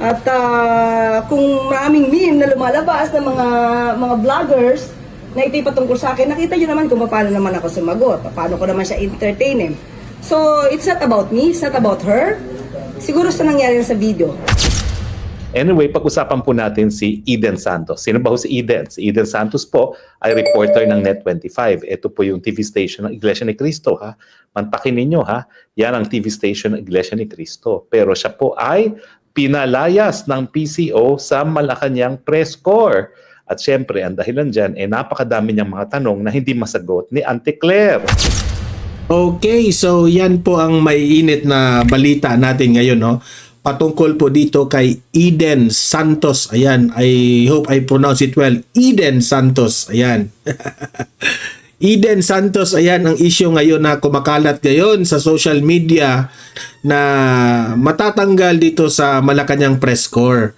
At kung maraming meme na lumalabas ng mga vloggers na ito'y patungkol sa akin, nakita nyo naman kung paano naman ako sumagot, paano ko naman siya entertainin. So, it's not about me, it's not about her. Siguro sa nangyari sa video. Anyway, pag-usapan po natin si Eden Santos. Sino ba ho si Eden? Si Eden Santos po ay reporter ng Net25. Ito po yung TV station ng Iglesia ni Cristo. Ha? Mantakin ninyo, ha? Yan ang TV station ng Iglesia ni Cristo. Pero siya po ay pinalayas ng PCO sa Malacanang press corps. At syempre, ang dahilan dyan, napakadami niyang mga tanong na hindi masagot ni Auntie Claire. Okay, so yan po ang may init na balita natin ngayon, no? Patungkol po dito kay Eden Santos. Ayan, I hope I pronounce it well. Eden Santos. Ayan. Eden Santos, ayan ang issue ngayon na kumakalat ngayon sa social media na matatanggal dito sa Malacanang press corps.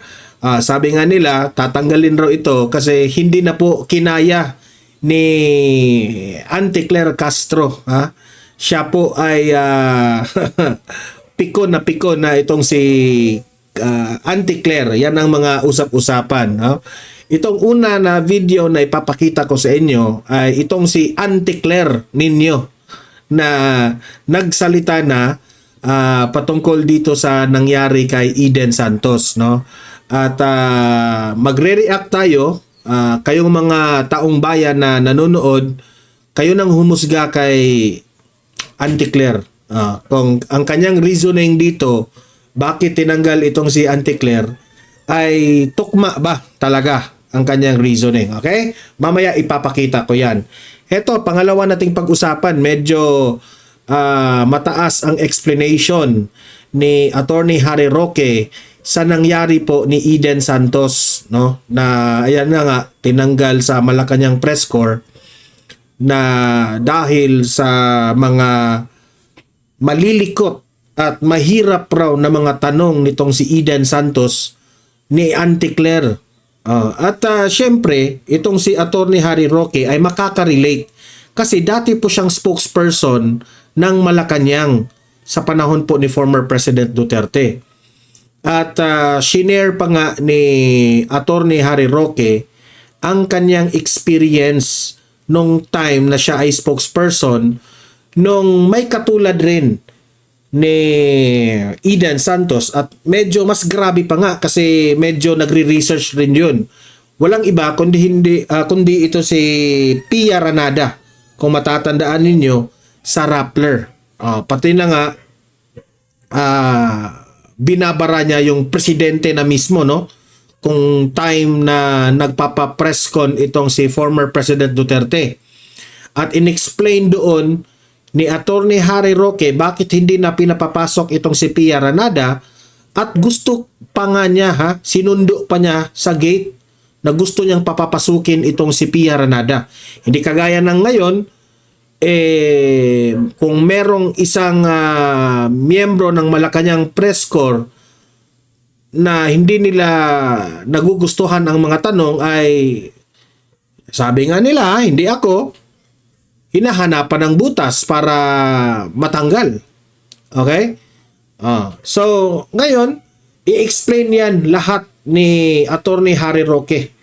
Sabi nga nila, tatanggalin raw ito kasi hindi na po kinaya ni Auntie Claire Castro. Ha? Siya po ay pikon na itong si Auntie Claire. Yan ang mga usap-usapan. No? Itong una na video na ipapakita ko sa inyo ay itong si Auntie Claire ninyo na nagsalita na patungkol dito sa nangyari kay Eden Santos. No? At magre-react tayo. Kayong mga taong bayan na nanonood, kayo nang humusga kay Auntie Claire. Kung ang kanyang reasoning dito, bakit tinanggal itong si Auntie Claire, ay tukma ba talaga ang kanyang reasoning. Okay? Mamaya ipapakita ko yan. Ito, pangalawa nating pag-usapan, medyo mataas ang explanation ni Attorney Harry Roque sa nangyari po ni Eden Santos, no? Na ayan na nga, tinanggal sa Malacanang press corps na dahil sa mga malilikot at mahirap raw na mga tanong nitong si Eden Santos ni Auntie Claire. Syempre, itong si Attorney Harry Roque ay makaka-relate kasi dati po siyang spokesperson ng Malacanang sa panahon po ni former President Duterte. At shinare pa nga ni Attorney Harry Roque ang kanyang experience nung time na siya ay spokesperson nung may katulad rin ni Eden Santos at medyo mas grabe pa nga kasi medyo nagre-research rin yun. Walang iba kundi ito si Pia Ranada, kung matatandaan ninyo, sa Rappler. Pati na nga binabara niya yung presidente na mismo, no? Kung time na nagpapa-press con itong si former President Duterte. At inexplain doon ni Attorney Harry Roque bakit hindi na pinapapasok itong si Pia Ranada at gusto pa nga niya, sinundo pa niya sa gate na gusto niyang papapasukin itong si Pia Ranada. Hindi kagaya ng ngayon, kung merong isang miyembro ng Malacanang press corps na hindi nila nagugustuhan ang mga tanong ay sabi nga nila, hindi ako, hinahanapan ng butas para matanggal. Okay? So, ngayon, i-explain yan lahat ni Attorney Harry Roque.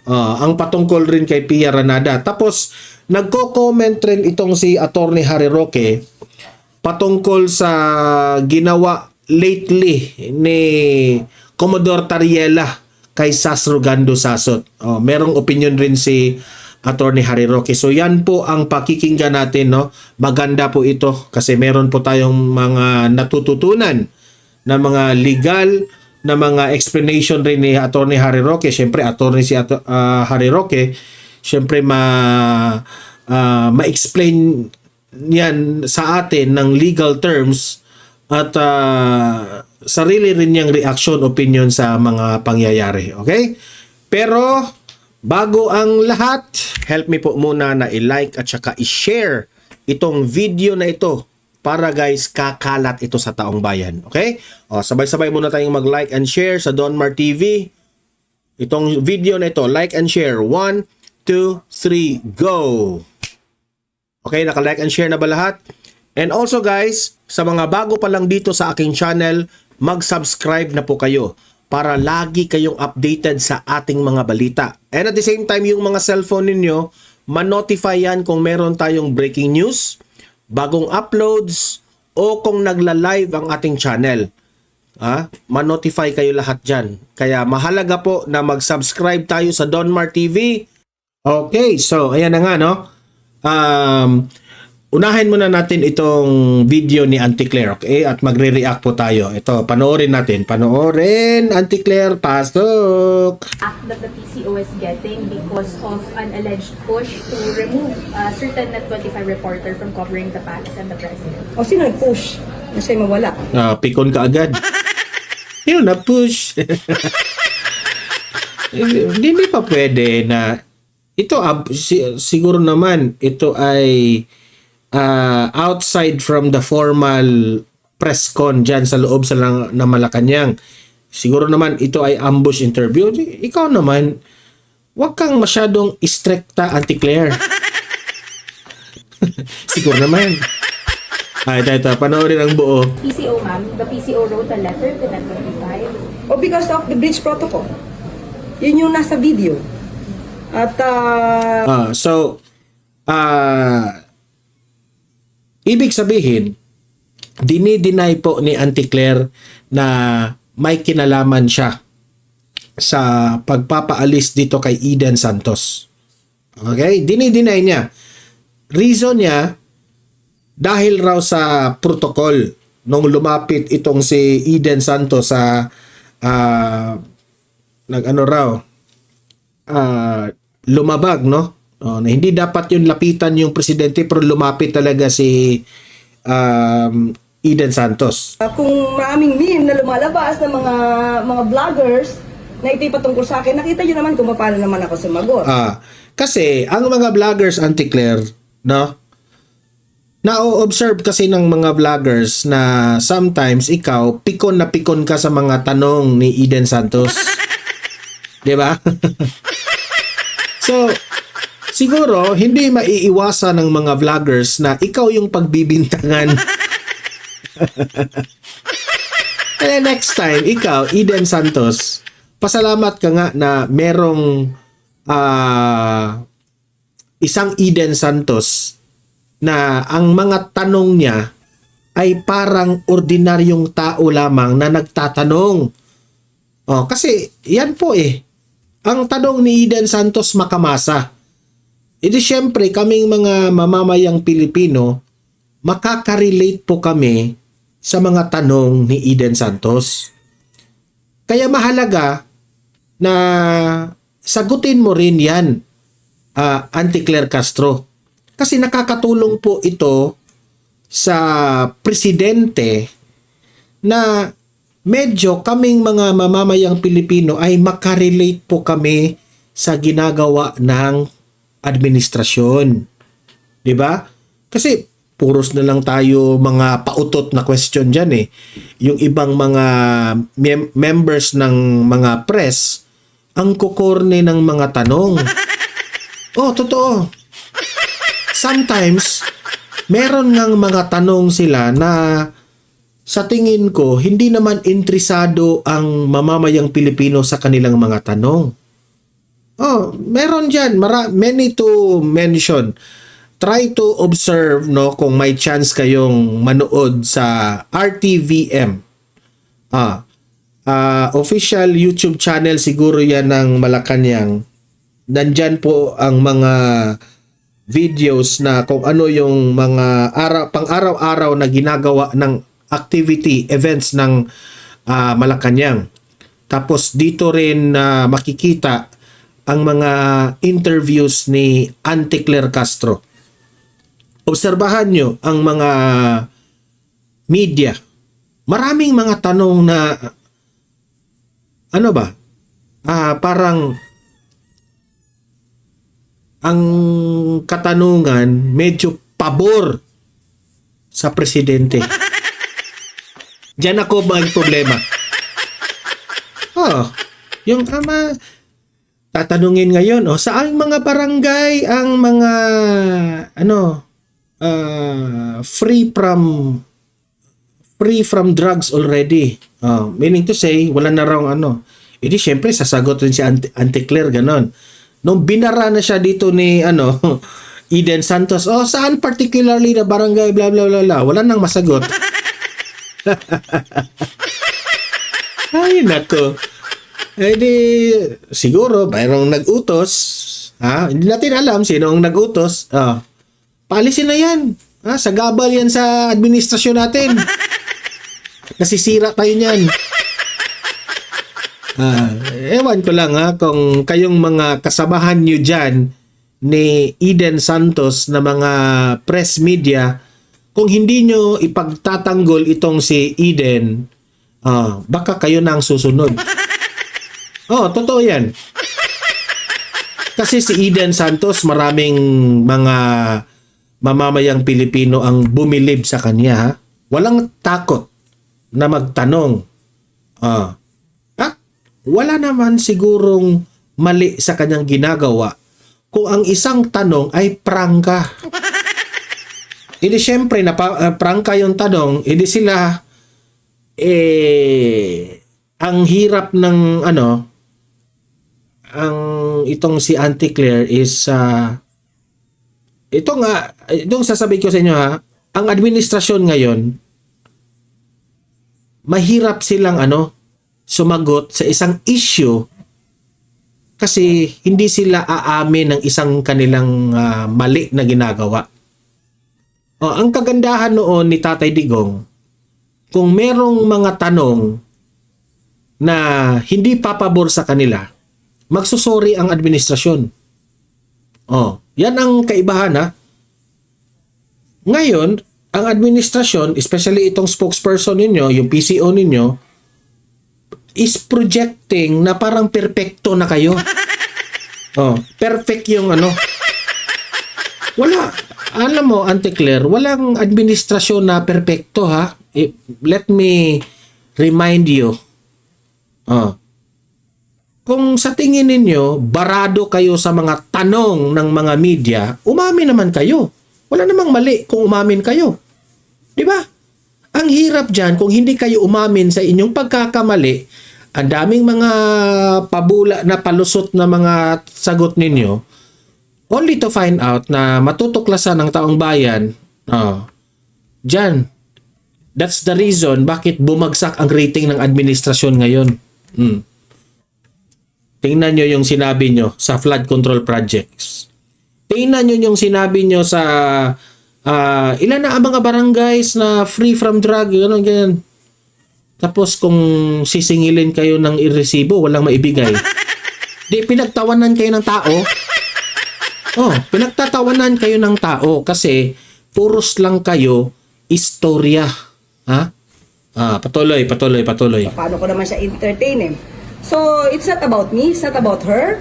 Ang patungkol rin kay Pia Ranada. Tapos, nagko-comment rin itong si Attorney Harry Roque patungkol sa ginawa lately ni Commodore Tariela kay Sas Rogando Sasot. Merong opinion rin si Attorney Harry Roque. So yan po ang pakikinggan natin, no? Maganda po ito kasi meron po tayong mga natututunan na mga legal na mga explanation rin ni Attorney Harry Roque. Siyempre, attorney si Harry Roque. Siyempre, ma-explain yan sa atin ng legal terms at sarili rin niyang reaction, opinion sa mga pangyayari. Okay? Pero, bago ang lahat, help me po muna na i-like at saka i-share itong video na ito para guys, kakalat ito sa taong bayan. Okay? Sabay-sabay muna tayong mag-like and share sa Donmar TV. Itong video na ito, like and share. 1, 2, 3, go! Okay, naka-like and share na ba lahat? And also guys, sa mga bago pa lang dito sa aking channel, mag-subscribe na po kayo para lagi kayong updated sa ating mga balita. And at the same time, yung mga cellphone ninyo, ma-notify yan kung meron tayong breaking news, bagong uploads, o kung nagla-live ang ating channel. Ma-notify kayo lahat dyan. Kaya mahalaga po na mag-subscribe tayo sa Donmar TV. Okay, so ayan na nga, no? Unahin muna natin itong video ni Auntie Claire, okay? At magre-react po tayo. Ito, panoorin natin. Panoorin, Auntie Claire, pasok! Act that the PCO is getting because of an alleged push to remove a certain Net25 reporter from covering the palace and the president. O sino nag-push na siya mawala? Pikon ka agad. Sino na-push? Hindi pa pwede na ito, siguro naman, ito ay outside from the formal press con dyan sa loob sa na Malacanang. Siguro naman ito ay ambush interview. Ikaw naman, wag kang masyadong istrikta, Auntie Claire. Siguro naman. Ito, panoorin ang buo. PCO, ma'am, the PCO wrote a letter to Net25. O because of the breach protocol. Yun yung nasa video. At ibig sabihin, dinideny po ni Auntie Claire na may kinalaman siya sa pagpapaalis dito kay Eden Santos. Okay? Dinideny niya. Reason niya, dahil raw sa protocol nung lumapit itong si Eden Santos sa lumabag, no? Na hindi dapat yun lapitan yung presidente pero lumapit talaga si Eden Santos. kung maraming meme na lumalabas ng mga vloggers na ito'y patungkol sa akin, nakita nyo naman kung paano naman ako sumagot. Kasi ang mga vloggers, Auntie Claire, no? Na-observe kasi ng mga vloggers na sometimes ikaw, pikon na pikon ka sa mga tanong ni Eden Santos. Di ba? So, siguro, hindi maiiwasan ng mga vloggers na ikaw yung pagbibintangan. Kaya next time, ikaw, Eden Santos, pasalamat ka nga na merong isang Eden Santos na ang mga tanong niya ay parang ordinaryong tao lamang na nagtatanong. Kasi yan po ang tanong ni Eden Santos makamasa. Edi syempre kaming mga mamamayang Pilipino, makaka-relate po kami sa mga tanong ni Eden Santos. Kaya mahalaga na sagutin mo rin yan, Auntie Claire Castro. Kasi nakakatulong po ito sa presidente na medyo kaming mga mamamayang Pilipino ay makarelate po kami sa ginagawa ng administrasyon. 'Di ba? Kasi puros na lang tayo mga pautot na question diyan Yung ibang mga members ng mga press ang kukorne ng mga tanong. Totoo. Sometimes meron ngang mga tanong sila na sa tingin ko, hindi naman interesado ang mamamayang Pilipino sa kanilang mga tanong. Meron dyan. Many to mention. Try to observe, no, kung may chance kayong manood sa RTVM. Official YouTube channel siguro yan ng Malacanang. Nandyan po ang mga videos na kung ano yung mga pang-araw-araw na ginagawa ng activity, events ng Malacanang. Tapos dito rin makikita ang mga interviews ni Auntie Claire Castro. Obserbahan nyo ang mga media. Maraming mga tanong na parang ang katanungan medyo pabor sa presidente. Diyan ako may problema. Yung tatanungin ngayon, saan mga barangay ang mga free from drugs already. Meaning to say, wala na raw ano. Edi syempre, sasagot rin si Auntie Claire, ganon. Nung binara na siya dito ni Eden Santos, saan particularly na barangay, bla bla bla bla. Wala nang masagot. Ay, nako. Eh di, siguro, mayroong nag-utos. Hindi natin alam sino ang nag-utos. Paalisin na yan. Sagabal yan sa administrasyon natin. Nasisira tayo niyan. Ewan ko lang kung kayong mga kasamahan nyo dyan ni Eden Santos na mga press media, kung hindi nyo ipagtatanggol itong si Eden, baka kayo na ang susunod. Totoo yan. Kasi si Eden Santos, maraming mga mamamayang Pilipino ang bumilib sa kanya. Walang takot na magtanong. Wala naman sigurong mali sa kanyang ginagawa kung ang isang tanong ay prangka. Hindi syempre na prangka yung tanong, hindi sila ang hirap ng ang itong si Auntie Claire is itong sasabihin ko sa inyo ang administrasyon ngayon mahirap silang sumagot sa isang issue kasi hindi sila aamin ng isang kanilang mali na ginagawa. Ang kagandahan noon ni Tatay Digong, kung merong mga tanong na hindi papabor sa kanila, magsusori ang administrasyon. Yan ang kaibahan Ngayon, ang administrasyon, especially itong spokesperson ninyo, yung PCO ninyo, is projecting na parang perfecto na kayo. Perfect yung Wala. Alam mo, Auntie Claire, walang administrasyon na perfecto Let me remind you. Kung sa tingin ninyo, barado kayo sa mga tanong ng mga media, umamin naman kayo. Wala namang mali kung umamin kayo. Di ba? Ang hirap dyan kung hindi kayo umamin sa inyong pagkakamali, ang daming mga pabula na palusot na mga sagot ninyo, only to find out na matutuklasan ng taong bayan, dyan, that's the reason bakit bumagsak ang rating ng administrasyon ngayon. Tingnan nyo yung sinabi nyo sa flood control projects. Tingnan nyo yung sinabi nyo sa ilan na ang mga barangays na free from drug, ganyan. Tapos kung sisingilin kayo ng iresibo, walang maibigay. Di, pinagtawanan kayo ng tao. Pinagtatawanan kayo ng tao kasi puros lang kayo istorya. Patuloy. Paano ko naman siya entertainin? So, it's not about me, it's not about her.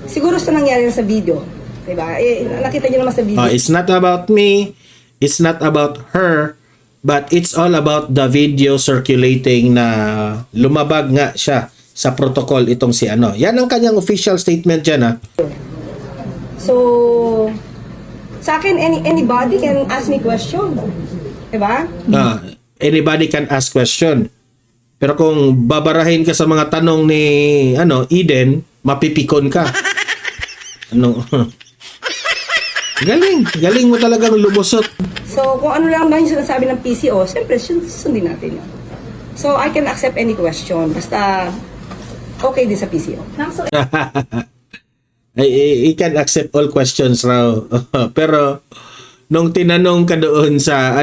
Siguro sa nangyari na sa video. Diba? Nakita niyo naman sa video. It's not about me, it's not about her, but it's all about the video circulating na lumabag nga siya sa protocol itong si Yan ang kanyang official statement dyan So, sa akin, anybody can ask me question. Diba? Anybody can ask question. Pero kung babarahin ka sa mga tanong ni Eden, mapipikon ka. Galing mo talagang lumusot. So, kung ano lang ba yung sinasabi ng PCO, siyempre, sundin natin yun. So, I can accept any question. Basta, okay din sa PCO. So, I can accept all questions raw. Pero, nung tinanong ka doon sa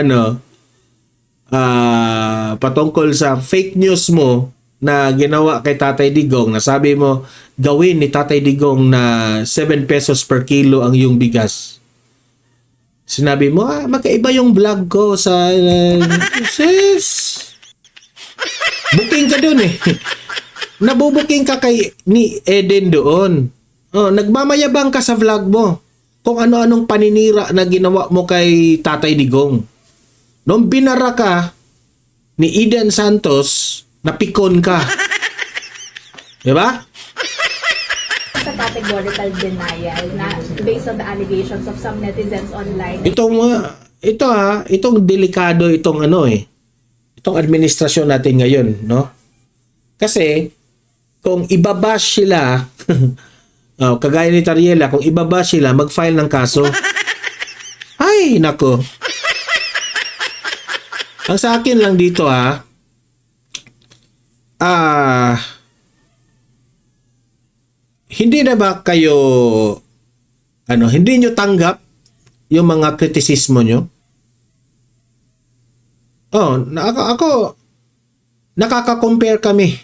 patungkol sa fake news mo na ginawa kay Tatay Digong, na sabi mo, gawin ni Tatay Digong na 7 pesos per kilo ang iyong bigas. Sinabi mo, magkaiba yung vlog ko sa... sis! Booking ka doon Nabubuking ka kay ni Eden doon. Nagmamayabang ka sa vlog mo kung ano-anong paninira na ginawa mo kay Tatay Digong. Nung binara ka ni Eden Santos, napikon ka. Diba? sa categorical denial na based on the allegations of some netizens online. Itong delikado itong itong administrasyon natin ngayon, no? Kasi kung ibabash sila, kagaya ni Tariela, kung ibabash sila, mag-file ng kaso. Ay, nako. Ang sa akin lang dito hindi na ba kayo hindi nyo tanggap yung mga kritisismo nyo? Ako nakaka-compare kami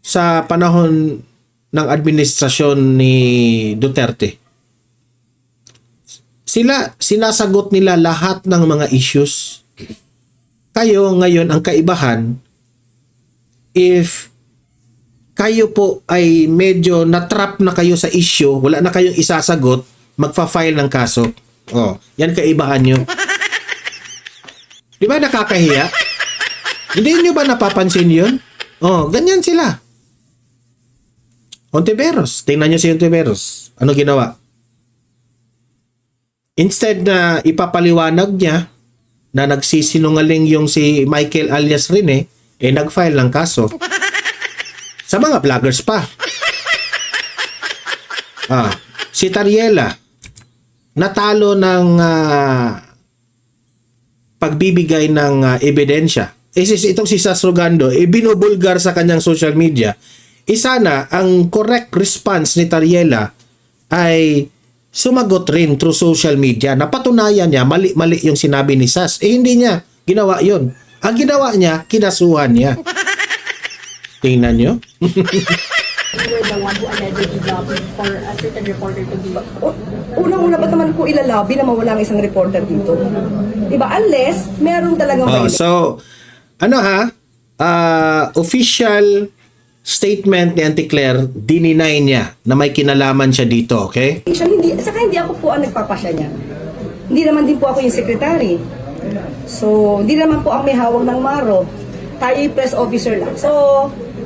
sa panahon ng administrasyon ni Duterte. Sinasagot nila lahat ng mga issues. Kayo ngayon, ang kaibahan, if kayo po ay medyo natrap na kayo sa issue, wala na kayong isasagot, magfa-file ng kaso. Yan kaibahan nyo. Di ba nakakahiya? Hindi nyo ba napapansin yun? Ganyan sila. Ontiveros. Tingnan nyo si Ontiveros. Ano ginawa? Instead na ipapaliwanag niya na nagsisinungaling yung si Michael alias Rene, nag-file ng kaso. Sa mga vloggers pa. Si Tariela, natalo ng pagbibigay ng ebidensya. Itong si Sas Rogando, binubulgar sa kanyang social media. Sana ang correct response ni Tariela ay sumagot rin through social media. Napatunayan niya, mali yung sinabi ni Sas. Hindi niya ginawa yun. Ang ginawa niya, kinasuhan niya. Tingnan nyo. You were the one who allegedly lobbied for a certain reporter to be... Unang-una ba naman ko ilalabi na mawala ang isang reporter dito? Diba? Unless, meron talagang So, official statement ni Auntie Claire, dininay niya na may kinalaman siya dito, okay? Saka hindi ako po ang nagpapasya niya. Hindi naman din po ako yung secretary. So, hindi naman po ang may hawak ng maro. Tayo yung press officer lang. So,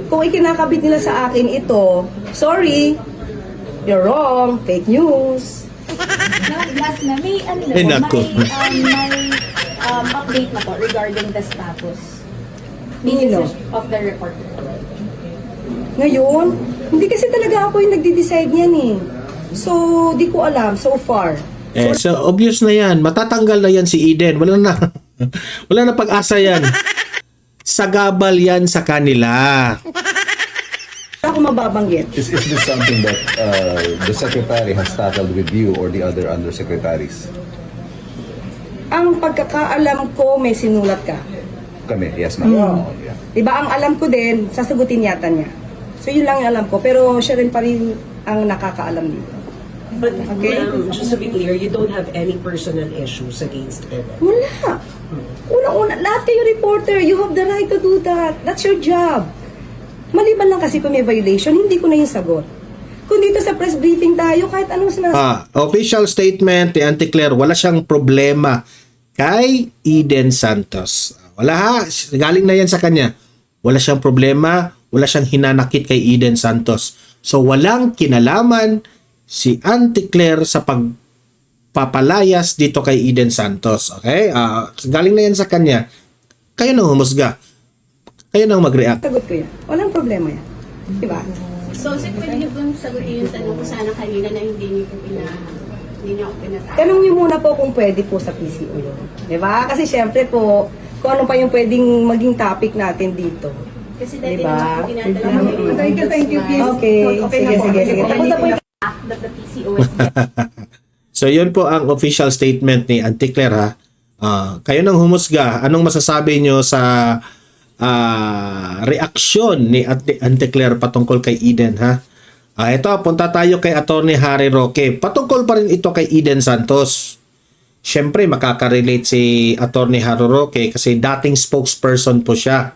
kung ikinakabit nila sa akin ito, sorry, you're wrong, fake news. Last na, may nako. update na po regarding the status Nino? of the reporter. Ngayon, hindi kasi talaga ako yung nagde-decide niyan eh. So, di ko alam so far. So obvious na yan. Matatanggal na yan si Eden. Wala na. Wala na pag-asa yan. Sagabal yan sa kanila. Ako mababanggit. Is this something that the secretary has tackled with you or the other undersecretaries? Ang pagkakaalam ko, may sinulat ka. Kami, yes ma'am. Yeah. Diba, ang alam ko din, sasagutin yata niya. So, yun lang yung alam ko. Pero siya rin pa rin ang nakakaalam dito. But Okay. just to be clear, you don't have any personal issues against Eden. Wala. Unang-una, lahat kayo reporter, you have the right to do that. That's your job. Maliban lang kasi kung may violation, hindi ko na yung sagot. Kung dito sa press briefing tayo, kahit anong sinasabi. Official statement ni Auntie Claire, wala siyang problema kay Eden Santos. Wala galing na yan sa kanya. Wala siyang problema, wala siyang hinanakit kay Eden Santos. So walang kinalaman si Auntie Claire sa pagpapalayas dito kay Eden Santos. Okay? Galing na yan sa kanya. Kayo nang humusga. Kayo nang mag-react. Sagot ko yan. Walang problema yan. Diba? So, sir, pwede niyo pong sagutin yung tanong ko sana kanina na hindi niyo po hindi niyo ako pinatawag. Tanong niyo muna po kung pwede po sa PCO yun. Diba? Kasi syempre po, kung ano pa yung pwedeng maging topic natin dito. Kasi dati Diba? naman po tinatanong Thank you, please. Okay. Sige. Tapos na po yung That the PCOS So yun po ang official statement ni Auntie Claire ha. Kayo nang humusga, anong masasabi nyo sa reaksyon ni Auntie Claire patungkol kay Eden ha? Ito, punta tayo kay Attorney Harry Roque. Patungkol pa rin ito kay Eden Santos. Siyempre makaka-relate si Attorney Harry Roque kasi dating spokesperson po siya.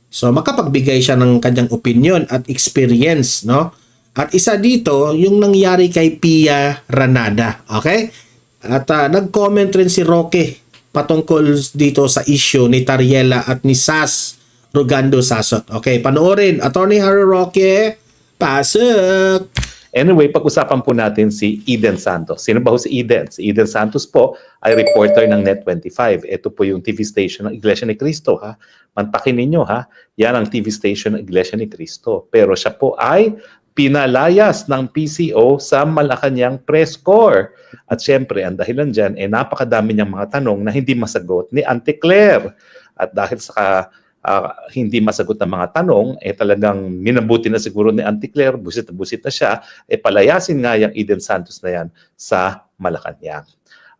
So makapagbigay siya ng kanyang opinion at experience, no? At isa dito, yung nangyari kay Pia Ranada. Okay? At nag-comment rin si Roque patungkol dito sa issue ni Tariela at ni Sas Rogando Sasot. Okay, panoorin. Attorney Harry Roque, pasok! Anyway, pag-usapan po natin si Eden Santos. Sino ba ho si Eden? Si Eden Santos po ay reporter ng Net25. Ito po yung TV station ng Iglesia ni Cristo. Ha? Mantakin ninyo, ha? Yan ang TV station ng Iglesia ni Cristo. Pero siya po ay pinalayas ng PCO sa Malacanang Press Corps. At syempre, ang dahilan dyan, napakadami niyang mga tanong na hindi masagot ni Auntie Claire. At dahil sa hindi masagot ng mga tanong, talagang minabuti na siguro ni Auntie Claire, busit na siya, palayasin nga yung Eden Santos na yan sa Malacanang.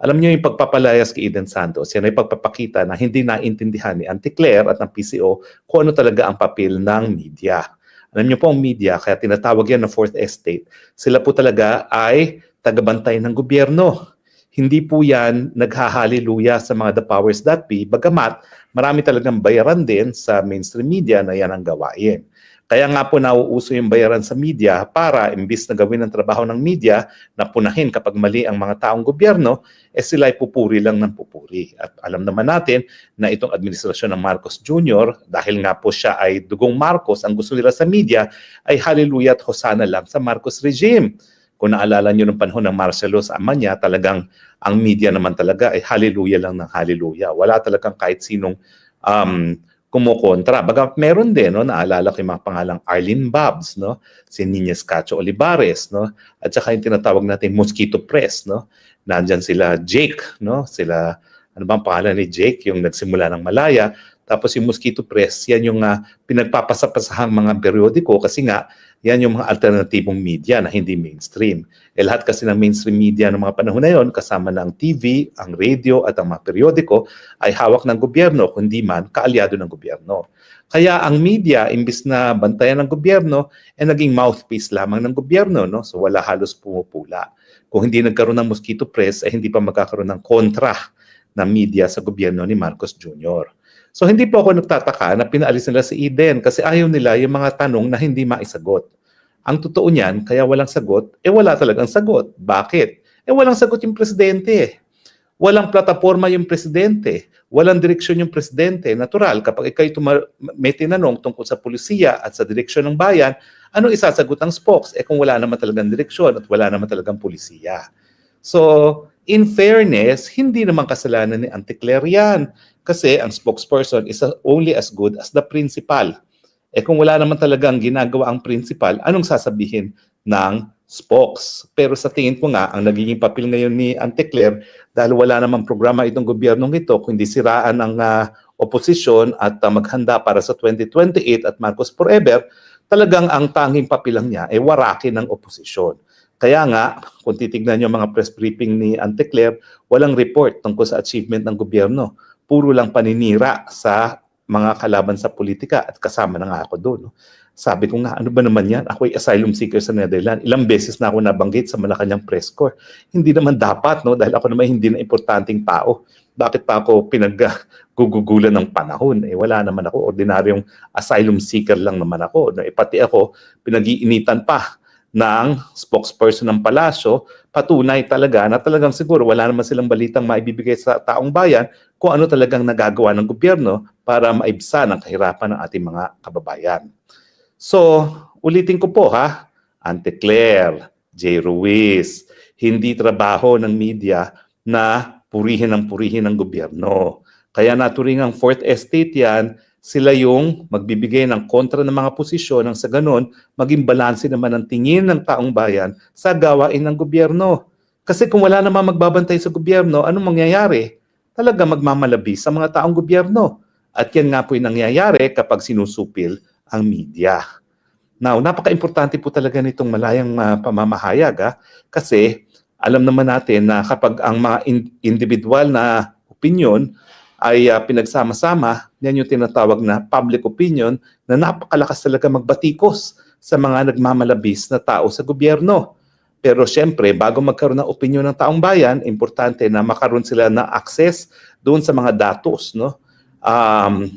Alam niyo yung pagpapalayas kay Eden Santos, yan ay pagpapakita na hindi naintindihan ni Auntie Claire at ng PCO kung ano talaga ang papel ng media. Alam niyo po ang media, kaya tinatawag yan na Fourth Estate, sila po talaga ay tagabantay ng gobyerno. Hindi po yan naghahaliluya sa mga the powers that be, bagamat marami talagang bayaran din sa mainstream media na yan ang gawain. Kaya nga po nauuso yung bayaran sa media para imbis na gawin ang trabaho ng media na punahin kapag mali ang mga taong gobyerno, sila ay pupuri lang ng pupuri. At alam naman natin na itong administrasyon ng Marcos Jr., dahil nga po siya ay dugong Marcos, ang gusto nila sa media ay hallelujah at hosana lang sa Marcos regime. Kung naalala nyo ng panahon ng Marcelo sa ama niya, talagang ang media naman talaga ay hallelujah lang ng hallelujah. Wala talagang kahit sinong kumukontra. Baga meron din, no, naalala ko yung mga pangalang Arlene Babs, no, si Nines Cacho Olivares, no, at saka yung tinatawag natin Mosquito Press, no. Nandyan sila Jake, no, sila, ano bang pangalan ni Jake, yung nagsimula ng Malaya. Tapos yung Mosquito Press, yan yung pinagpapasapasahang mga periodiko kasi nga, yan yung mga alternatibong media na hindi mainstream. Lahat kasi ng mainstream media ng mga panahon na yon, kasama ng TV, ang radio at ang mga periodiko, ay hawak ng gobyerno, kundi man kaalyado ng gobyerno. Kaya ang media, imbis na bantayan ng gobyerno, naging mouthpiece lamang ng gobyerno. No? So wala halos pumupula. Kung hindi nagkaroon ng Mosquito Press, hindi pa magkakaroon ng kontra na media sa gobyerno ni Marcos Jr. So hindi po ako nagtataka na pinaalis nila si Eden kasi ayaw nila yung mga tanong na hindi maisagot. Ang totoo niyan, kaya walang sagot, wala talagang sagot. Bakit? Walang sagot yung presidente. Walang plataforma yung presidente. Walang direksyon yung presidente. Natural, kapag ikay may tinanong tungkol sa pulisiya at sa direksyon ng bayan, ano isasagot ang spokes? Kung wala naman talagang direksyon at wala naman talagang pulisiya. So, in fairness, hindi naman kasalanan ni Auntie Claire yan. Kasi ang spokesperson is only as good as the principal. Kung wala naman talagang ginagawa ang principal, anong sasabihin ng spokes? Pero sa tingin ko nga, ang nagiging papel ngayon ni Auntie Claire, dahil wala namang programa itong gobyernong ito, kundi siraan ng oposisyon at maghanda para sa 2028 at Marcos Forever, talagang ang tanging papilang niya ay warakin ng oposisyon. Kaya nga, kung titignan niyo mga press briefing ni Auntie Claire, walang report tungkol sa achievement ng gobyerno. Puro lang paninira sa mga kalaban sa politika at kasama na nga ako doon. No? Sabi ko nga, ano ba naman yan? Ako ay asylum seeker sa Netherlands. Ilang beses na ako nabanggit sa Malacanang Press Corps. Hindi naman dapat, no? Dahil ako naman hindi na importanteng tao. Bakit pa ako pinaggugugulan ng panahon? Wala naman ako. Ordinaryong asylum seeker lang naman ako. No? Pati ako, pinag-iinitan pa ng spokesperson ng palasyo, patunay talaga na talagang siguro wala naman silang balitang maibibigay sa taong bayan kung ano talagang nagagawa ng gobyerno para maibsan ang kahirapan ng ating mga kababayan. So, ulitin ko po ha, Auntie Claire, J. Ruiz, hindi trabaho ng media na purihin ng gobyerno. Kaya naturingang Fourth Estate yan, sila yung magbibigay ng kontra ng mga posisyon nang sa ganon, maging balanse naman ang tingin ng taong bayan sa gawain ng gobyerno. Kasi kung wala naman magbabantay sa gobyerno, anong mangyayari? Talaga magmamalabi sa mga taong gobyerno. At yan nga po yung nangyayari kapag sinusupil ang media. Now, napaka-importante po talaga nitong malayang pamamahayag kasi alam naman natin na kapag ang mga individual na opinion ay pinagsama-sama, yan yung tinatawag na public opinion na napakalakas talaga magbatikos sa mga nagmamalabis na tao sa gobyerno. Pero syempre, bago magkaroon ng opinion ng taong bayan, importante na makaroon sila ng access doon sa mga datos. No?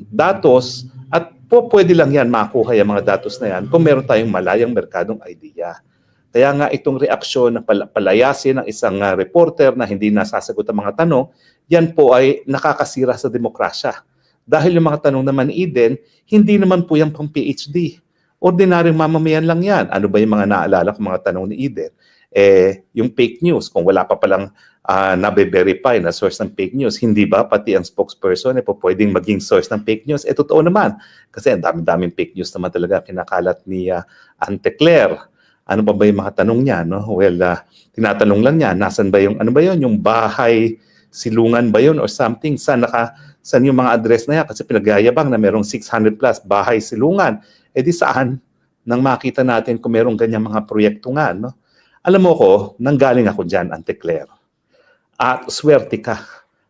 Datos, at pwede lang yan makuha yung mga datos na yan kung meron tayong malayang merkadong idea. Kaya nga itong reaksyon na palayasin ng isang reporter na hindi nasasagot ang mga tanong, yan po ay nakakasira sa demokrasya. Dahil yung mga tanong naman ni Eden, hindi naman po yan pang PhD. Ordinaryong mamamayan lang yan. Ano ba yung mga naalala ko mga tanong ni Eden? Yung fake news, kung wala pa palang nabe-verify na source ng fake news, hindi ba pati ang spokesperson po pwedeng maging source ng fake news? Totoo naman. Kasi ang dami-daming fake news naman talaga kinakalat ni Ante Claire. Ano pa ba yung mga tanong niya? No? Well, tinatanong lang niya, nasan ba yung, ano ba yun? Yung bahay, silungan ba yun or something? Saan yung mga address na yan? Kasi pinagyayabang na merong 600 plus bahay, silungan. Di saan nang makita natin kung merong ganyang mga proyekto nga, no? Alam mo ko, nanggaling ako dyan, Ante Claire. At swerte ka,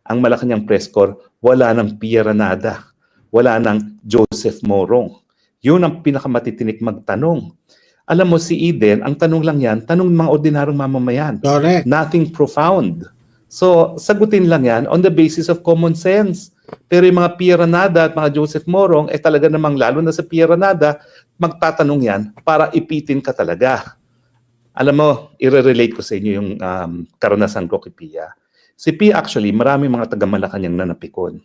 ang Malacanang press corps, wala ng Pierre Nada, wala ng Joseph Morong. Yun ang pinakamatitinik magtanong. Alam mo si Eden, ang tanong lang yan, tanong ng mga ordinaryong mamamayan. Correct. Nothing profound. So, sagutin lang yan on the basis of common sense. Pero yung mga Pierre Nada at mga Joseph Morong, talaga namang lalo na sa Pierre Nada, magtatanong yan para ipitin ka talaga. Alam mo, i-relate ko sa inyo yung karanasan ko kay Pia. Si Pia actually, marami mga taga-Malacanang na napikon.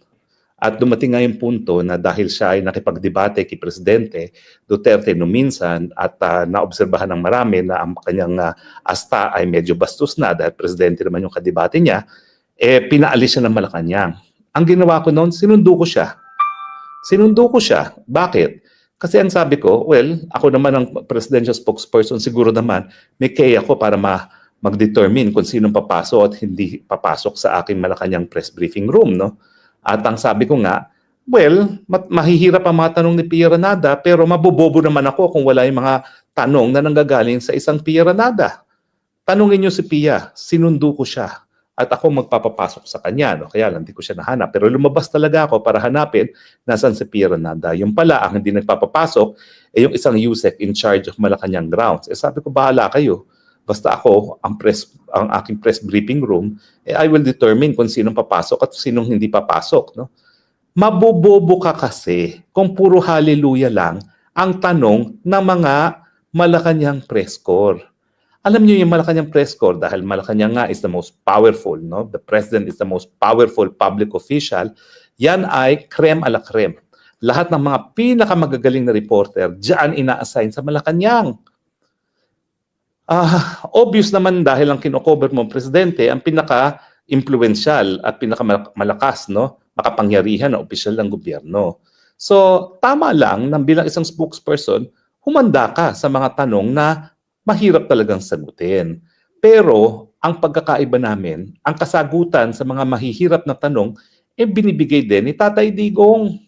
At dumating nga yung punto na dahil siya ay nakipagdebate kay Presidente Duterte no minsan at naobserbahan ng marami na ang kanyang asta ay medyo bastos na dahil Presidente naman yung kadebate niya, pinaalis siya ng Malacanang. Ang ginawa ko noon, sinundo ko siya. Sinundo ko siya. Bakit? Kasi ang sabi ko, well, ako naman ang presidential spokesperson, siguro naman may kaya ko para mag-determine kung sinong papasok at hindi papasok sa aking Malacanang press briefing room, no? At ang sabi ko nga, well, mahihirap ang mga tanong ni Pierre Nada, pero mabobobo naman ako kung wala yung mga tanong na nanggagaling sa isang Pierre Nada. Tanungin niyo si Pia, sinundo ko siya. At ako magpapapasok sa kanya. No? Kaya lang, hindi ko siya nahanap. Pero lumabas talaga ako para hanapin nasan si Pierre Nada. Yung pala, ang hindi nagpapapasok, yung isang USEC in charge of Malacanang grounds. Sabi ko, bahala kayo. Basta ako, ang aking press briefing room, I will determine kung sinong papasok at sinong hindi papasok. No? Mabobobo ka kasi kung puro hallelujah lang ang tanong ng mga Malacanang press corps. Alam niyo yung Malacanang press corps dahil Malacanang nga is the most powerful, no? The president is the most powerful public official. Yan ay creme a la creme. Lahat ng mga pinakamagagaling na reporter diyan ina-assign sa Malacanang. Obvious naman dahil ang kino-cover mo presidente ang pinaka-influential at pinakamalakas, no? Makapangyarihan na opisyal ng gobyerno. So, tama lang na bilang isang spokesperson, humanda ka sa mga tanong na mahirap talagang sagutin. Pero ang pagkakaiba namin, ang kasagutan sa mga mahihirap na tanong, binibigay din ni Tatay Digong.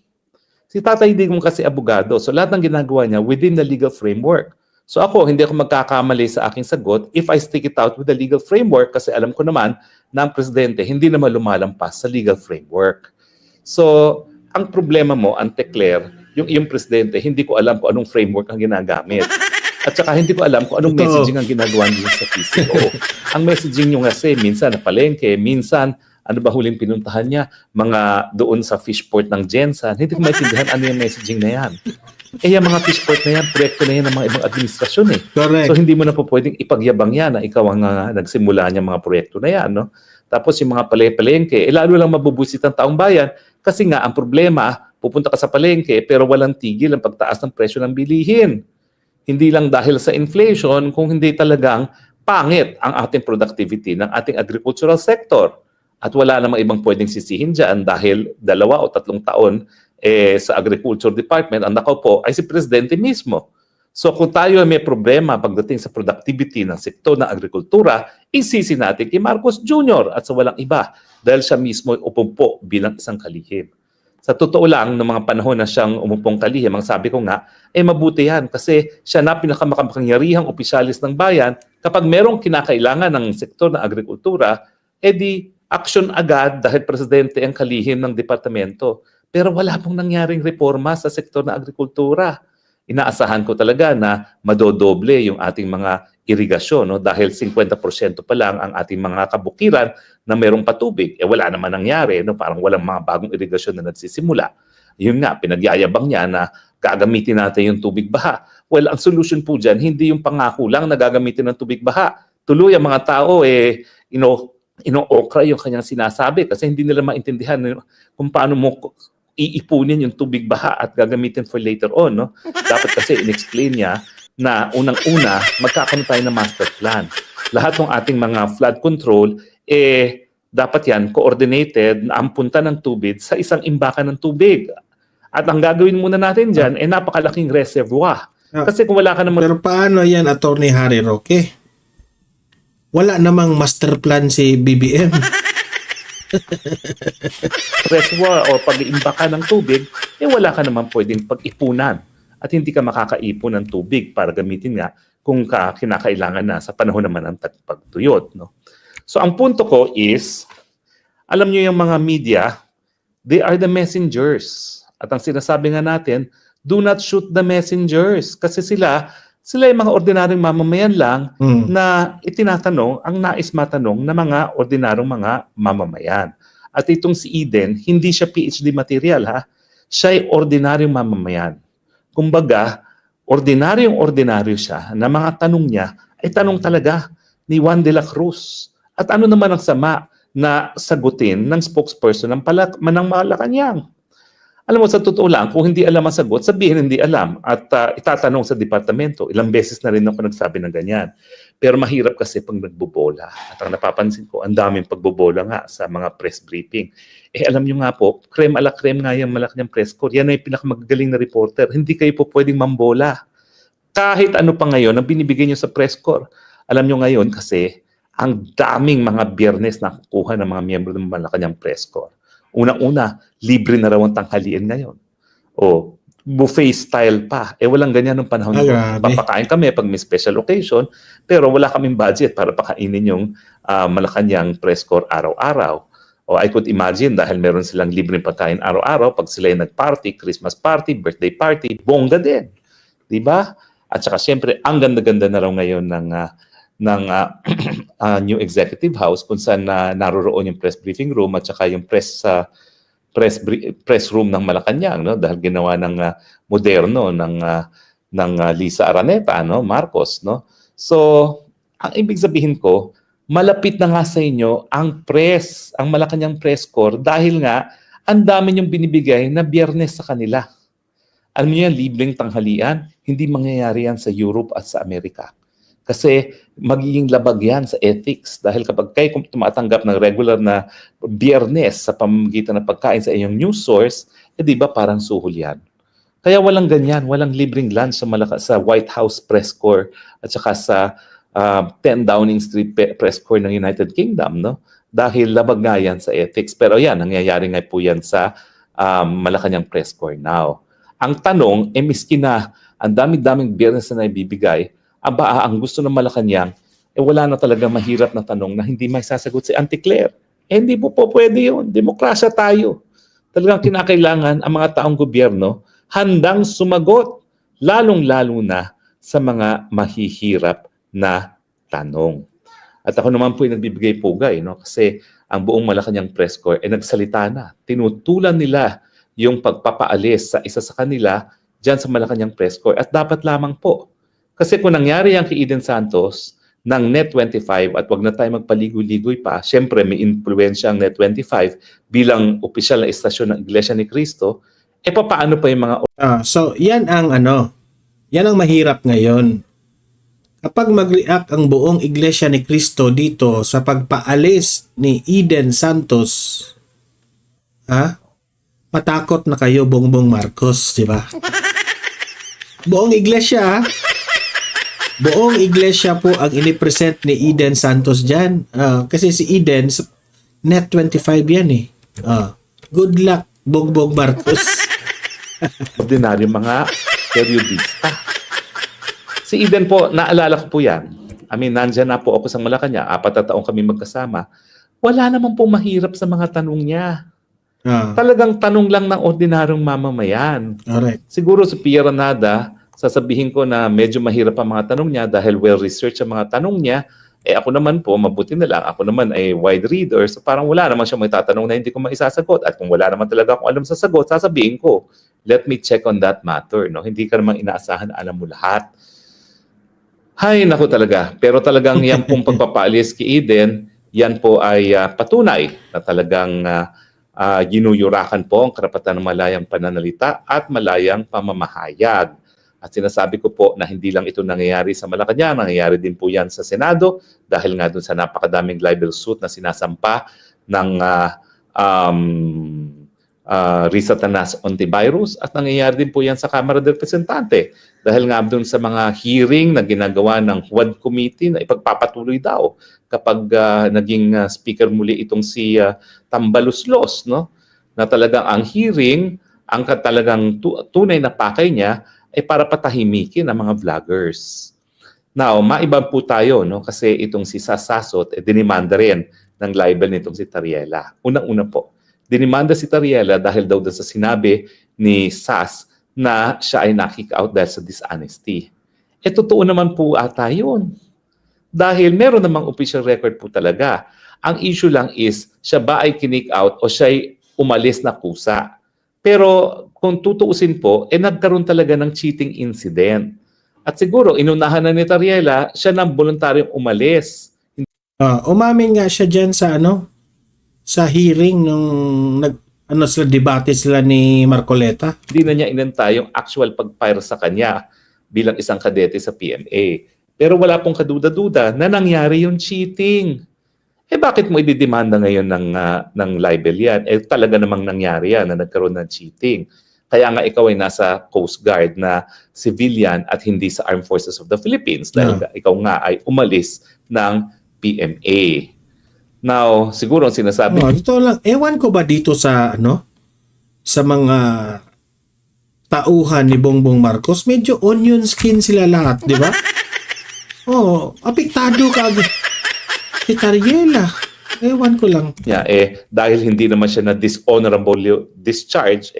Si Tatay Digong kasi abogado, so lahat ng ginagawa niya within the legal framework. So ako, hindi ako magkakamali sa aking sagot if I stick it out with the legal framework kasi alam ko naman na ang presidente hindi naman lumalampas sa legal framework. So, ang problema mo, Ante Claire, yung iyong presidente, hindi ko alam kung anong framework ang ginagamit. At saka hindi ko alam kung anong messaging ang ginagawa niyo sa PCO. Ang messaging niyo kasi minsan na palengke, minsan ano ba huling pinuntahan niya, mga doon sa fishport ng Jensen. Hindi ko maintindihan ano yung messaging na yan. Yung mga fishport na yan, proyekto na yan ng mga ibang administrasyon eh. Correct. So hindi mo na po pwedeng ipagyabang yan na ikaw ang nagsimula niya mga proyekto na yan. No? Tapos yung mga palengke, lalo lang mabubusit ang taong bayan kasi nga ang problema, pupunta ka sa palengke pero walang tigil ang pagtaas ng presyo ng bilihin. Hindi lang dahil sa inflation, kung hindi talagang pangit ang ating productivity ng ating agricultural sector. At wala namang ibang pwedeng sisihin dyan dahil 2 o 3 taon sa Agriculture Department, ang nakaupo ay si Presidente mismo. So kung tayo may problema pagdating sa productivity ng sektor ng agrikultura, isisi natin kay Marcos Jr. at sa walang iba dahil siya mismo upumpo bilang isang kalihim. Sa totoo lang, ng mga panahon na siyang umupong kalihim, ang sabi ko nga, mabuti yan kasi siya na pinakamakapangyarihang opisyalis ng bayan. Kapag merong kinakailangan ng sektor ng agrikultura, di action agad dahil presidente ang kalihim ng departamento. Pero wala pong nangyaring reforma sa sektor ng agrikultura. Inaasahan ko talaga na madodoble yung ating mga irigasyon, no? Dahil 50% pa lang ang ating mga kabukiran na mayroong patubig. Wala naman nangyari, no? Parang walang mga bagong irigasyon na nagsisimula. Yun nga, pinagyayabang niya na gagamitin natin yung tubig baha. Well, ang solution po dyan, hindi yung pangako lang na gagamitin ng tubig baha. Tuloy ang mga tao, ino-okra yung kanyang sinasabi kasi hindi nila maintindihan kung paano mo iipunin yung tubig baha at gagamitin for later on, no? Dapat kasi in-explain niya na unang-una, magkakaroon tayo ng master plan. Lahat ng ating mga flood control, dapat yan coordinated na ang punta ng tubig sa isang imbakan ng tubig. At ang gagawin muna natin dyan, napakalaking reservoir. Kasi kung wala ka naman Pero paano yan, Attorney Harry Roque? Wala namang master plan si BBM. reservoir o pag-iimbaka ng tubig, wala ka naman pwedeng pag-ipunan at hindi ka makakaipon ng tubig para gamitin nga kung kinakailangan na sa panahon naman ng pagtuyot. No? So ang punto ko is, alam nyo yung mga media, they are the messengers. At ang sinasabi nga natin, do not shoot the messengers. Kasi sila yung mga ordinaryong mamamayan lang na itinatanong, ang nais matanong na mga ordinaryong mga mamamayan. At itong si Eden, hindi siya PhD material ha. Siya ay ordinaryong mamamayan. Kumbaga, ordinaryo siya na mga tanong niya ay tanong talaga ni Juan de la Cruz. At ano naman ang sama na sagutin ng spokesperson ng Malacanang? Alam mo, sa totoo lang, kung hindi alam ang sagot, sabihin hindi alam at itatanong sa departamento. Ilang beses na rin ako nagsabi ng ganyan. Pero mahirap kasi pag nagbobola. At ang napapansin ko, ang daming pagbobola nga sa mga press briefing. Alam nyo nga po, creme ala creme nga yung Malacanang press corps. Yan ay pinakamagagaling na reporter. Hindi kayo po pwedeng mambola. Kahit ano pa ngayon ang binibigay nyo sa press corps. Alam nyo ngayon kasi, ang daming mga biyernes na kukuha ng mga miyembro ng Malacanang press corps. Una-una, libre na raw ang tanghalian ngayon. O, buffet style pa. Walang ganyan nung panahon. Papakain kami pag may special occasion, pero wala kaming budget para pakainin yung Malacanang press corps araw-araw. O I could imagine dahil meron silang libreng pagkain araw-araw, pag sila yung nag-party, Christmas party, birthday party, bongga din. Diba? At saka siyempre, ang ganda-ganda na raw ngayon ng new executive house kung saan naroroon yung press briefing room at saka yung press room ng Malacanang, no, dahil ginawa ng moderno ng Lisa Araneta, no, Marcos, no. So ang ibig sabihin ko, malapit na nga sa inyo ang Malacanang press corps dahil nga ang dami niyong binibigay na biyernes sa kanila. Alam niyo yan, libreng tanghalian, hindi mangyayari yan sa Europe at sa Amerika. Kasi magiging labag yan sa ethics dahil kapag kayo tumatanggap ng regular na biyernes sa pamamagitan ng pagkain sa inyong news source, di ba parang suhol yan? Kaya walang ganyan, walang libreng lunch sa White House press corps at saka sa 10 Downing Street press corps ng United Kingdom, no? Dahil labag nga yan sa ethics. Pero yan, nangyayari nga po yan sa Malacanang press corps now. Ang tanong, miski na ang daming biyernes na ibibigay, ang gusto ng Malacanang, wala na talaga mahirap na tanong na hindi may sasagot si Auntie Claire. Hindi po pwede yun. Demokrasya tayo. Talagang kinakailangan ang mga taong gobyerno handang sumagot, lalong-lalo na sa mga mahihirap na tanong. At ako naman po yung nagbibigay pugay, no? Kasi ang buong Malacanang press corps ay nagsalita na. Tinutulan nila yung pagpapaalis sa isa sa kanila dyan sa Malacanang press corps. At dapat lamang po. Kasi kung nangyari yan kay Eden Santos ng Net25 at wag na tayo magpaligoy-ligoy pa, syempre may influensya ang Net25 bilang opisyal na istasyon ng Iglesia ni Cristo, paano pa yung mga... So, yan ang mahirap ngayon. Kapag mag-react ang buong Iglesia ni Cristo dito sa pagpaalis ni Eden Santos, matakot na kayo, Bongbong Marcos, di ba? Buong Iglesia, buong iglesia po ang inipresent ni Eden Santos dyan. Kasi si Eden, Net25 yan eh. Good luck, Bongbong Marcos. Ordinaryo mga periodista. Si Eden po, naalala ko po yan. Nandyan na po ako sa Malacanang. 4 na taong kami magkasama. Wala naman po mahirap sa mga tanong niya. Talagang tanong lang ng ordinaryong mamamayan. Alright. Siguro si Pierre Nada, sasabihin ko na medyo mahirap ang mga tanong niya dahil well-researched ang mga tanong niya. Ako naman po, mabuti na lang. Ako naman ay wide reader. So parang wala naman siya may tatanong na hindi ko maisasagot. At kung wala naman talaga akong alam sa sagot, sasabihin ko, let me check on that matter. No? Hindi ka naman inaasahan na alam mo lahat. Hay, naku talaga. Pero talagang yan pong pagpapaalis kay Eden, yan po ay patunay na talagang ginuyurakan po ang karapatan ng malayang pananalita at malayang pamamahayag. At sinasabi ko po na hindi lang ito nangyayari sa Malacanang, nangyayari din po yan sa Senado dahil nga dun sa napakadaming libel suit na sinasampa ng Risa Tanas Ontivirus at nangyayari din po yan sa Kamara de Representante dahil nga dun sa mga hearing na ginagawa ng HUAD Committee na ipagpapatuloy daw kapag naging speaker muli itong si Tambaluslos, no? Na talagang ang hearing, ang talagang tunay na pakay niya ay para patahimikin ang mga vloggers. Now, maiba po tayo, no? Kasi itong si Sasasot, dinimanda rin ng libel nitong si Tariela. Unang-una po, dinimanda si Tariela dahil daw sa sinabi ni Sas na siya ay na-kick out dahil sa dishonesty. Totoo naman po ata yun. Dahil meron namang official record po talaga. Ang issue lang is, siya ba ay kinick out o siya ay umalis na kusa. Pero kung tutuusin po, nagkaroon talaga ng cheating incident. At siguro, inunahan na ni Tariela, siya nang voluntaryong umalis. Umamin nga siya dyan sa sa hearing nung debate sila ni Marcoleta. Hindi na niya inantay yung actual pag-fire sa kanya bilang isang kadete sa PMA. Pero wala pong kaduda-duda na nangyari yung cheating. Bakit mo ididemanda ngayon ng libel yan? Talaga namang nangyari yan na nagkaroon ng cheating. Kaya nga ikaw ay nasa Coast Guard na civilian at hindi sa Armed Forces of the Philippines dahil ikaw nga ay umalis ng PMA. Now, siguro ang sinasabi... Totoo lang. Ewan ko ba dito sa sa mga tauhan ni Bongbong Marcos, medyo onion skin sila lahat, di ba? Apektado ka agad. Si Tariela. Ewan ko lang. Dahil hindi naman siya na dishonorable discharge,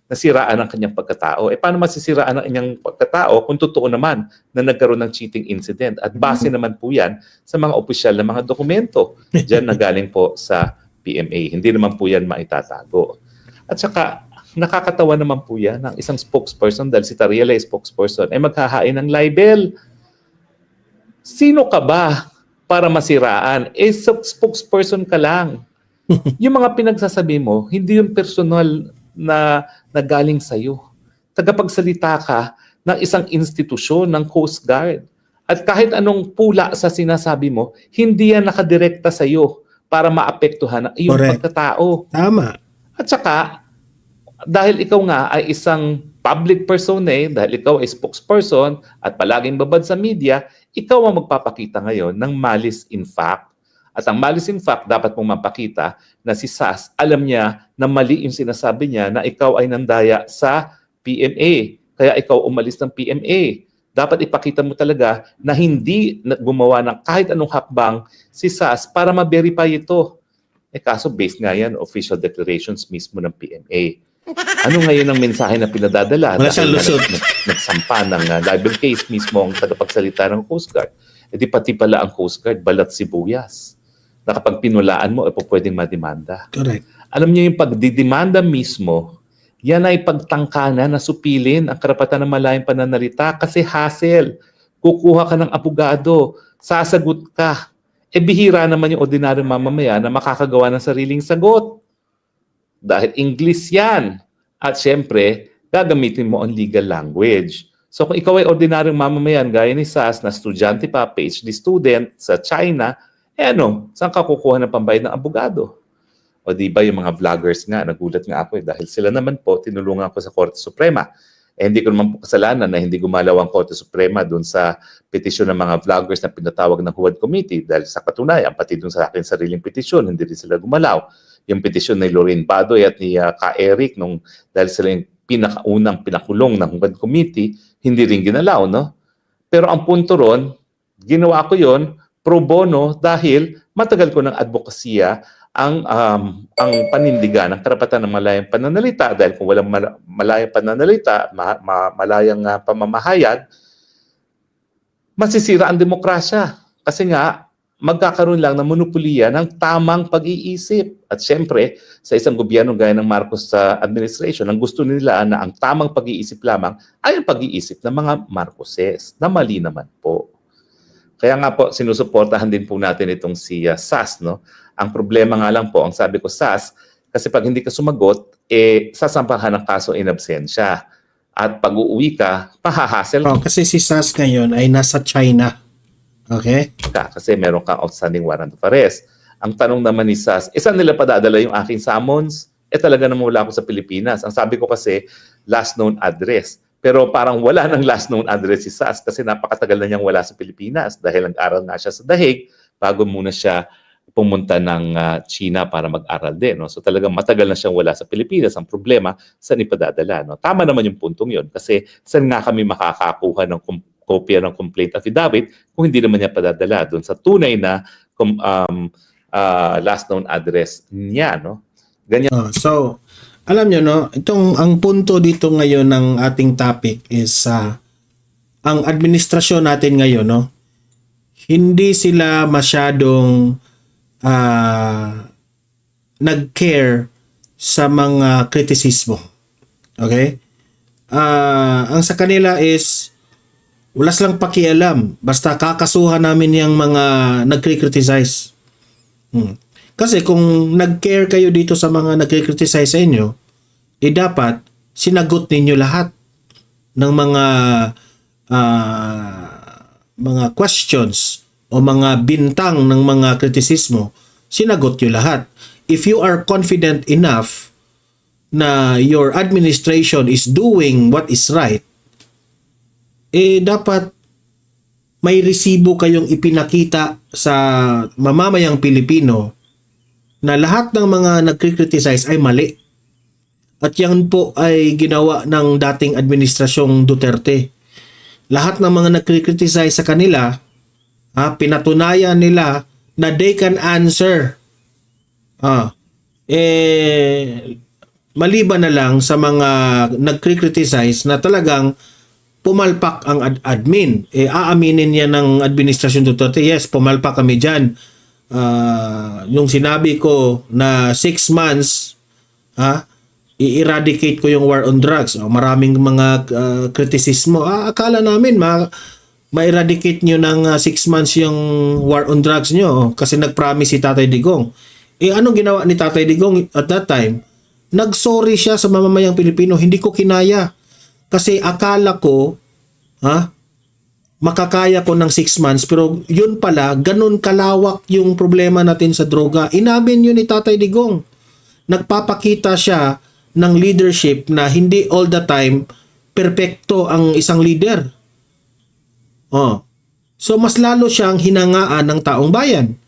nasiraan ang kanyang pagkatao. Paano masisiraan ang kanyang pagkatao kung totoo naman na nagkaroon ng cheating incident? At base naman po yan sa mga opisyal na mga dokumento dyan na galing po sa PMA. Hindi naman po yan maitatago. At saka, nakakatawa naman po yan ng isang spokesperson dahil si Tariela ay spokesperson ay maghahain ng libel. Sino ka ba para masiraan? Spokesperson ka lang. Yung mga pinagsasabi mo, hindi yung personal na galing sa'yo. Tagapagsalita ka ng isang institusyon ng Coast Guard. At kahit anong pula sa sinasabi mo, hindi yan nakadirekta sa'yo para maapektuhan ang iyong pagkatao. Tama. At saka, dahil ikaw nga ay isang public persona, dahil ikaw ay spokesperson at palaging babad sa media, ikaw ang magpapakita ngayon ng malice in fact. At ang malice in fact, dapat mong mapakita na si Sas, alam niya na mali yung sinasabi niya na ikaw ay nandaya sa PMA. Kaya ikaw umalis ng PMA. Dapat ipakita mo talaga na hindi gumawa ng kahit anong hakbang si Sas para ma-verify ito. Kaso based nga yan, official declarations mismo ng PMA. Ano ngayon ang mensahe na pinadadala? Dahil nagsampa ng libel case mismo ang tagapagsalita ng Coast Guard. Di pati pala ang Coast Guard, balat sibuyas. Na kapag pinulaan mo, pwedeng mademanda. Correct. Alam niyo yung pagdidemanda mismo, yan ay pagtangkana na supilin ang karapatan ng malayang pananalita kasi hassle. Kukuha ka ng abogado, sasagot ka. Bihira naman yung ordinaryong mamamayan na makakagawa ng sariling sagot. Dahil English yan. At syempre, gagamitin mo ang legal language. So kung ikaw ay ordinaryong mamamayan, gaya ni Sas, na estudyante pa, PhD student sa China, saan ka kukuha ng pambayad ng abogado? O di ba yung mga vloggers nga, nagulat nga ako dahil sila naman po, tinulungan ko sa Korte Suprema. Hindi ko naman po kasalanan na hindi gumalaw ang Korte Suprema dun sa petisyon ng mga vloggers na pinatawag ng HUAD Committee dahil sa katunayan, pati dun sa akin sariling petisyon, hindi rin sila gumalaw. Yung petisyon ni Lorraine Badoy at ni Ka Eric, dahil sila yung pinakaunang pinakulong ng HUAD Committee, hindi rin ginalaw, no? Pero ang punto ron, ginawa ko yon pro bono dahil matagal ko ng advokasya ang panindigan ng karapatan ng malayang pananalita dahil kung walang malayang pananalita, malayang pamamahayag, masisira ang demokrasya. Kasi nga, magkakaroon lang ng monopoliya ng tamang pag-iisip. At syempre, sa isang gobyerno gaya ng Marcos administration, ang gusto nila na ang tamang pag-iisip lamang ay ang pag-iisip ng mga Marcoses, na mali naman po. Kaya nga po, sinusuportahan din po natin itong si Sas, no? Ang problema nga lang po, ang sabi ko, Sas, Kasi pag hindi ka sumagot, sasampahan ng kaso in absentia. At pag uuwi ka, pahahasel Kasi si SAS ngayon ay nasa China. Okay? ka kasi meron kang outstanding warrant of arrest. Ang tanong naman ni SAS, saan nila padadala yung aking summons? Talaga naman wala ako sa Pilipinas. Ang sabi ko kasi, last known address. Pero parang wala ng last known address si SAS kasi napakatagal na niyang wala sa Pilipinas dahil nag-aral nga siya sa The Hague bago muna siya pumunta ng China para mag-aral din. No? So talagang matagal na siyang wala sa Pilipinas. Ang problema, saan ipadadala? No? Tama naman yung puntong yun kasi saan nga kami makakakuha ng kopya ng complaint affidavit kung hindi naman niya padadala doon sa tunay na last known address niya. No? Ganyan. So, alam nyo, no, ang punto dito ngayon ng ating topic is ang administrasyon natin ngayon, no, hindi sila masyadong nag-care sa mga kritisismo. Okay? Ang sa kanila is wala silang pakialam. Basta kakasuhan namin yung mga nagkri-criticize. Kasi kung nag-care kayo dito sa mga nagkri-criticize sa inyo, dapat sinagot ninyo lahat ng mga questions o mga bintang ng mga kritisismo, sinagot nyo lahat. If you are confident enough na your administration is doing what is right, dapat may resibo kayong ipinakita sa mamamayang Pilipino na lahat ng mga nagkri-criticize ay mali. At yan po ay ginawa ng dating administrasyong Duterte. Lahat ng mga nagkri-criticize sa kanila, pinatunayan nila na they can answer. Maliban na lang sa mga nagkri-criticize na talagang pumalpak ang admin. Aaminin niya ng administrasyon Duterte, yes, pumalpak kami dyan. Yung sinabi ko na 6 months, i-eradicate ko yung war on drugs. Maraming mga kritisismo. Akala namin ma-eradicate nyo ng 6 months yung war on drugs nyo kasi nag-promise si Tatay Digong. Anong ginawa ni Tatay Digong at that time? Nag-sorry siya sa mamamayang Pilipino. Hindi ko kinaya. Kasi akala ko, makakaya ko ng 6 months, pero yun pala, ganun kalawak yung problema natin sa droga. Inamin yun ni Tatay Digong. Nagpapakita siya ng leadership na hindi all the time perpekto ang isang leader. So mas lalo siyang hinangaan ng taong bayan.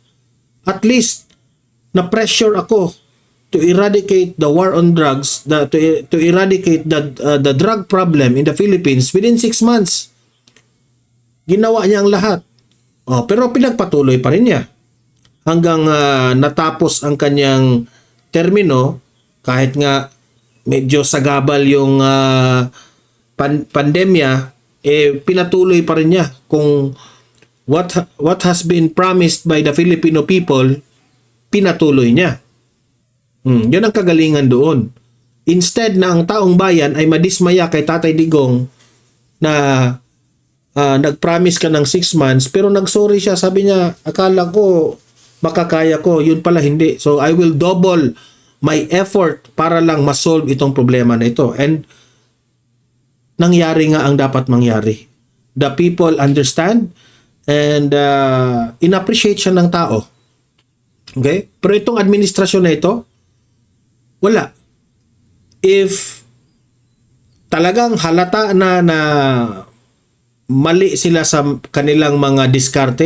At least na-pressure ako to eradicate the war on drugs, to eradicate the drug problem in the Philippines within 6 months. Ginawa niya ang lahat. Pero pinagpatuloy pa rin niya hanggang natapos ang kanyang termino, kahit nga medyo sagabal yung pandemya, pinatuloy pa rin niya kung what has been promised by the Filipino people, pinatuloy niya. Yun ang kagalingan doon. Instead na ang taong bayan ay madismaya kay Tatay Digong na nag-promise ka ng 6 months pero nag-sorry siya. Sabi niya, akala ko makakaya ko. Yun pala hindi. So I will double my effort para lang ma-solve itong problema na ito. And nangyari nga ang dapat mangyari. The people understand and in-appreciate siya ng tao. Okay? Pero itong administrasyon na ito, wala. If talagang halata na mali sila sa kanilang mga diskarte,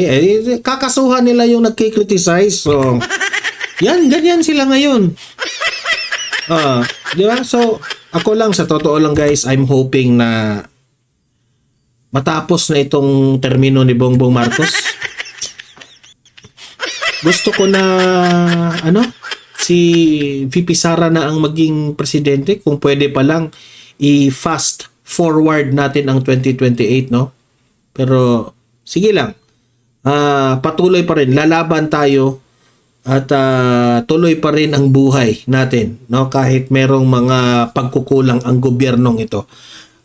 kakasuhan nila yung nagkikriticize. So, ganyan sila ngayon. Di ba? So, ako lang, sa totoo lang guys, I'm hoping na matapos na itong termino ni Bongbong Marcos. Gusto ko na, si VP Sara na ang maging presidente. Kung pwede pa lang, i-fast forward natin ang 2028, no? Pero, sige lang. Patuloy pa rin. Lalaban tayo at tuloy pa rin ang buhay natin, no? Kahit merong mga pagkukulang ang gobyernong ito.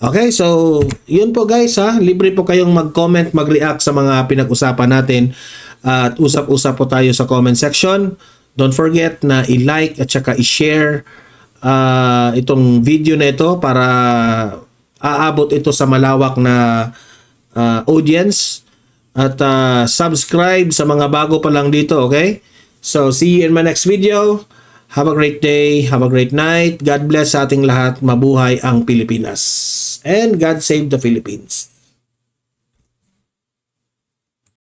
Okay, so, yun po guys, libre po kayong mag-comment, mag-react sa mga pinag-usapan natin at usap-usap po tayo sa comment section. don't forget na i-like at saka i-share itong video na ito para aabot ito sa malawak na audience. At subscribe sa mga bago pa lang dito, okay? So, see you in my next video. Have a great day. Have a great night. God bless sa ating lahat. Mabuhay ang Pilipinas. And God save the Philippines.